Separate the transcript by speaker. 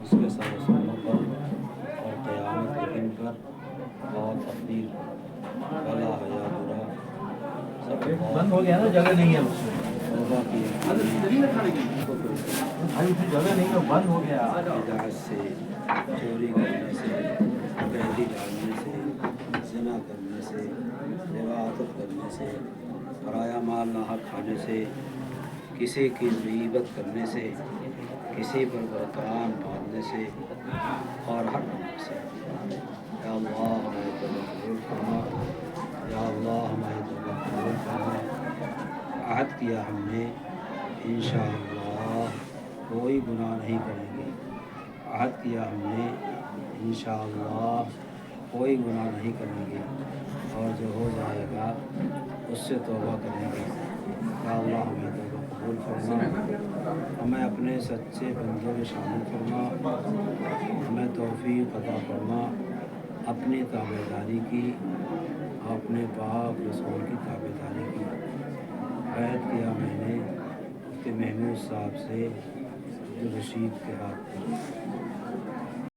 Speaker 1: اس کے سر و ساموں پر اور قیامت کے دن پر اور تقدیر پر بلا حیا برا سب
Speaker 2: بند ہو گیا نا، جگہ نہیں ہے اس میں،
Speaker 1: توبہ کی
Speaker 2: جگہ نہیں ہے، بند ہو گیا۔
Speaker 1: بدعت سے، چوری کرنے سے، قیدی ڈالنے سے، زنا کرنے سے، لواطت کرنے سے، پرایا مال ناحق کھانے سے، کسی کی غیبت کرنے سے، کسی پر بہتان باندھنے سے اور ہر گناہ سے۔ یا اللہ ہماری توبہ قبول فرما، یا اللہ ہماری توبہ قبول فرما۔ عہد کیا ہم نے انشاءاللہ کوئی گناہ نہیں کریں گے، عہد کیا ہم نے انشاءاللہ کوئی گناہ نہیں کریں گے، اور جو ہو جائے گا اس سے توبہ کریں گے۔ یا اللہ ہمیں توبہ قبول فرما، ہمیں اپنے سچے بندوں میں شامل فرما، ہمیں توفیق عطا فرما اپنی تابع داری کی، اپنے پاک رسول کی تابع داری کی۔ عہد کیا میں نے مفتی محمود صاحب سے عبدالرشید کے ہاتھ پر۔